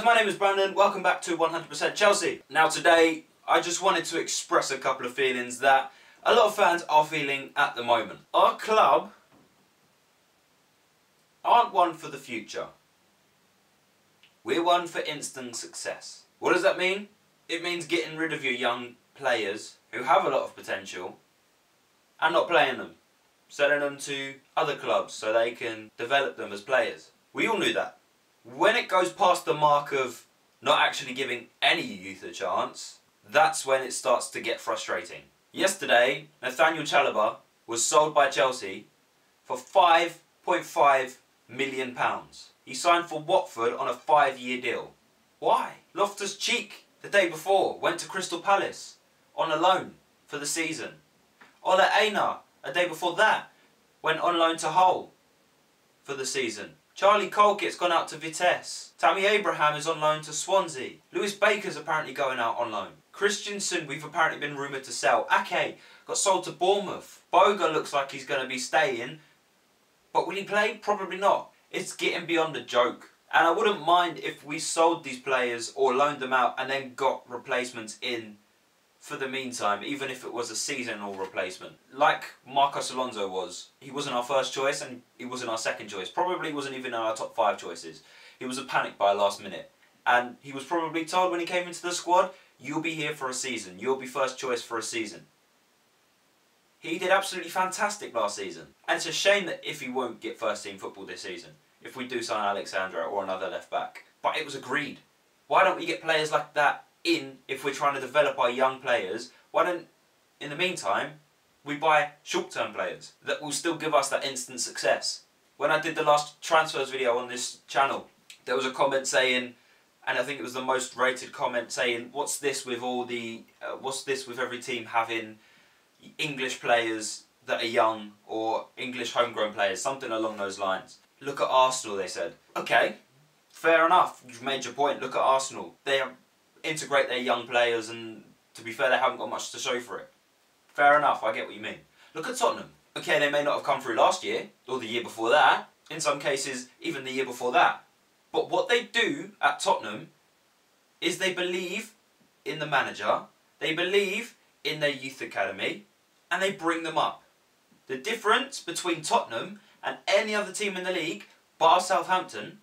guys, my name is Brandon. Welcome back to 100% Chelsea. Now today, I just wanted to express a couple of feelings that a lot of fans are feeling at the moment. Our club aren't one for the future. We're one for instant success. What does that mean? It means getting rid of your young players who have a lot of potential and not playing them. Selling them to other clubs so they can develop them as players. We all knew that. When it goes past the mark of not actually giving any youth a chance, that's when it starts to get frustrating. Yesterday, Nathaniel Chalobah was sold by Chelsea for £5.5 million. He signed for Watford on a 5-year deal. Why? Loftus-Cheek, the day before, went to Crystal Palace on a loan for the season. Ole Einar, a day before that, went on loan to Hull for the season. Charlie Colkett's gone out to Vitesse. Tammy Abraham is on loan to Swansea. Lewis Baker's apparently going out on loan. Christensen, we've apparently been rumoured to sell. Ake got sold to Bournemouth. Boga looks like he's going to be staying. But will he play? Probably not. It's getting beyond a joke. And I wouldn't mind if we sold these players or loaned them out and then got replacements in for the meantime, even if it was a seasonal replacement. Like Marcos Alonso was. He wasn't our first choice and he wasn't our second choice. Probably wasn't even in our top 5 choices. He was a panic buy last minute. And he was probably told when he came into the squad, you'll be here for a season. You'll be first choice for a season. He did absolutely fantastic last season. And it's a shame that if he won't get first team football this season, if we do sign Alexandra or another left back. But it was agreed. Why don't we get players like that in if we're trying to develop our young players? Why don't, in the meantime, we buy short-term players that will still give us that instant success? When I did the last transfers video on this channel, there was a comment saying, and I think it was the most rated comment, saying, what's this with all the, what's this with every team having English players that are young or English homegrown players, something along those lines. Look at Arsenal, they said. Okay, fair enough, you've made your point. Look at Arsenal. They integrate their young players and, to be fair, they haven't got much to show for it. Fair enough, I get what you mean. Look at Tottenham. Okay, they may not have come through last year, or the year before that. In some cases, even the year before that. But what they do at Tottenham is they believe in the manager, they believe in their youth academy, and they bring them up. The difference between Tottenham and any other team in the league, bar Southampton,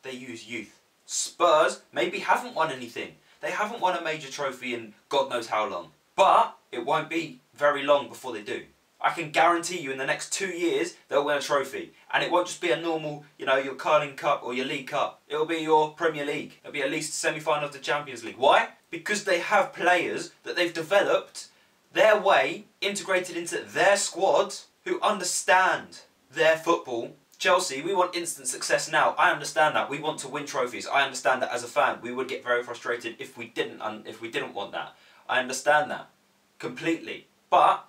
they use youth. Spurs maybe haven't won anything. They haven't won a major trophy in God knows how long. But it won't be very long before they do. I can guarantee you in the next 2 years, they'll win a trophy. And it won't just be a normal, you know, your Carling Cup or your League Cup. It'll be your Premier League. It'll be at least semi-final of the Champions League. Why? Because they have players that they've developed their way, integrated into their squad, who understand their football. Chelsea, we want instant success now. I understand that. We want to win trophies. I understand that as a fan. We would get very frustrated if we didn't want that. I understand that completely. But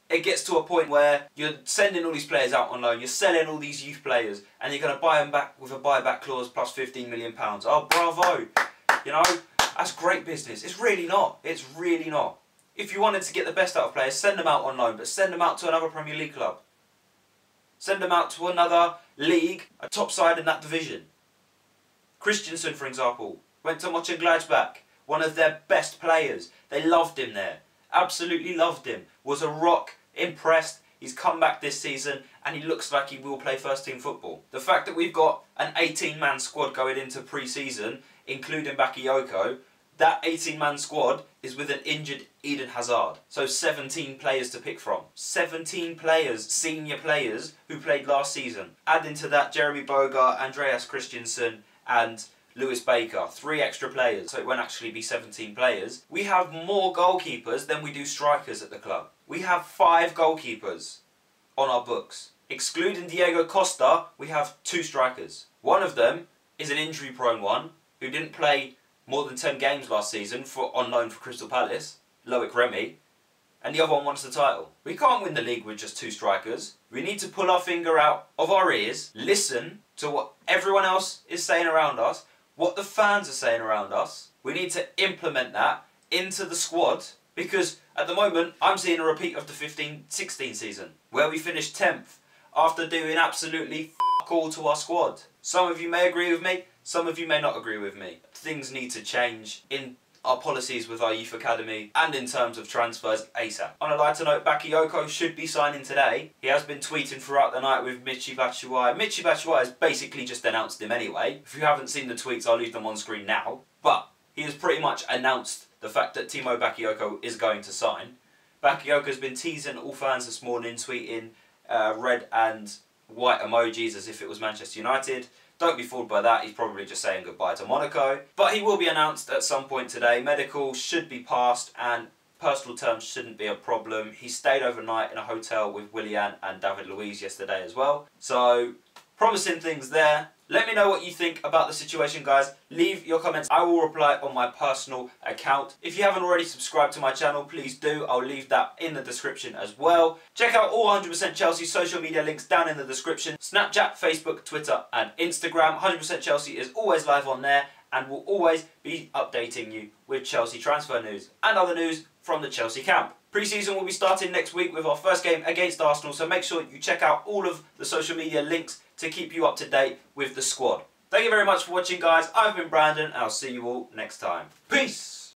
it gets to a point where you're sending all these players out on loan, you're selling all these youth players, and you're going to buy them back with a buyback clause plus £15 million. Oh, bravo. You know, that's great business. It's really not. It's really not. If you wanted to get the best out of players, send them out on loan, but send them out to another Premier League club. Send them out to another league, a top side in that division. Christensen, for example, went to Mönchengladbach, one of their best players. They loved him there. Absolutely loved him. Was a rock, impressed. He's come back this season and he looks like he will play first team football. The fact that we've got an 18-man squad going into pre-season, including Bakayoko, that 18-man squad is with an injured Eden Hazard. So 17 players to pick from. 17 players, senior players, who played last season. Add into that Jeremy Boga, Andreas Christensen and Lewis Baker. 3 extra players, so it won't actually be 17 players. We have more goalkeepers than we do strikers at the club. We have 5 goalkeepers on our books. Excluding Diego Costa, we have 2 strikers. One of them is an injury-prone one, who didn't play more than 10 games last season on loan for Crystal Palace, Loic Remy, and the other one wants the title. We can't win the league with just 2 strikers. We need to pull our finger out of our ears, listen to what everyone else is saying around us, what the fans are saying around us. We need to implement that into the squad, because at the moment I'm seeing a repeat of the 15-16 season, where we finished 10th after doing absolutely f*** all to our squad. Some of you may agree with me, Some of you may not agree with me. Things need to change in our policies with our youth academy and in terms of transfers ASAP. On a lighter note, Bakayoko should be signing today. He has been tweeting throughout the night with Michy Batshuayi. Michy Batshuayi has basically just announced him anyway. If you haven't seen the tweets, I'll leave them on screen now. But he has pretty much announced the fact that Timo Bakayoko is going to sign. Bakayoko's been teasing all fans this morning, tweeting red and white emojis as if it was Manchester United. Don't be fooled by that, he's probably just saying goodbye to Monaco. But he will be announced at some point today. Medical should be passed and personal terms shouldn't be a problem. He stayed overnight in a hotel with Willian and David Luiz yesterday as well. So, promising things there. Let me know what you think about the situation, guys. Leave your comments. I will reply on my personal account. If you haven't already subscribed to my channel, please do. I'll leave that in the description as well. Check out all 100% Chelsea social media links down in the description. Snapchat, Facebook, Twitter and Instagram. 100% Chelsea is always live on there and will always be updating you with Chelsea transfer news and other news from the Chelsea camp. Pre-season will be starting next week with our first game against Arsenal, so make sure you check out all of the social media links to keep you up to date with the squad. Thank you very much for watching, guys. I've been Brandon and I'll see you all next time. Peace!